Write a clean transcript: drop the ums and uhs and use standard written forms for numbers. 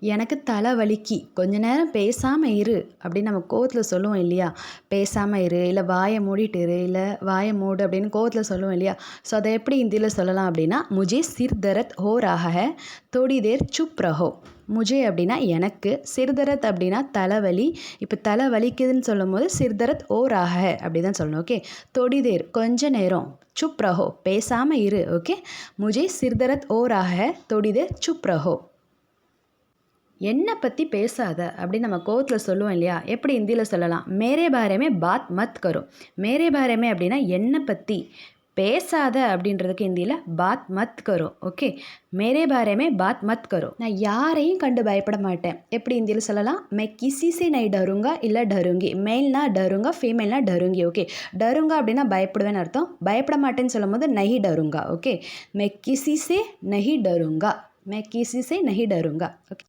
எனக்கு தலை வலிக்கி கொஞ்ச நேரம் பேசாமல் இரு அப்படின்னு நம்ம கோவத்தில் சொல்லுவோம் இல்லையா? பேசாமல் இரு, இல்லை வாயை மூடிட்டு இரு, இல்லை வாயை மூடு அப்படின்னு கோவத்தில் சொல்லுவோம் இல்லையா? ஸோ அதை எப்படி ஹிந்தியில் சொல்லலாம் அப்படின்னா, முஜே சிர் தரத் ஹோ ரஹா ஹை, தோடி தேர் சுப் ரஹோ. முஜே அப்படின்னா எனக்கு, சிர்தரத் அப்படின்னா தலைவலி. இப்போ தலை வலிக்குதுன்னு சொல்லும் போது சிர்தரத் ஓ ரஹா ஹை அப்படி தான் சொல்லணும். ஓகே. தொடி தேர் கொஞ்ச நேரம், சுப் ரஹோ பேசாமல் இரு. ஓகே. முஜே சிர்தரத் ஓ ரஹா ஹை, தொடி தேர் சுப் ரஹோ. என்னை பற்றி பேசாத அப்படின்னு நம்ம கோவத்தில் சொல்லுவோம் இல்லையா? எப்படி ஹிந்தியில் சொல்லலாம்? மேரே பாரேமே பாத் மத் கரோ. மேரே பாரேமே அப்படின்னா என்னை பற்றி பேசாத அப்படின்றதுக்கு ஹிந்தியில் பாத் மத் கரோ. ஓகே. மேரே பாரேமே பாத் மத் கரோ. நான் யாரையும் கண்டு பயப்பட மாட்டேன். எப்படி ஹிந்தியில் சொல்லலாம்? மே கிசி சே நை டருங்கா இல்லை டருங்கி. மேல்னா டருங்கா, ஃபீமேல்னா டருங்கி. ஓகே. டருங்கா அப்படின்னா பயப்படுவேன்னு அர்த்தம். பயப்பட மாட்டேன்னு சொல்லும் போது நஹி டருங்கா. ஓகே. மே கிசி சே நஹி டருங்கா. மே கிசி சே நஹி டருங்கா. ஓகே.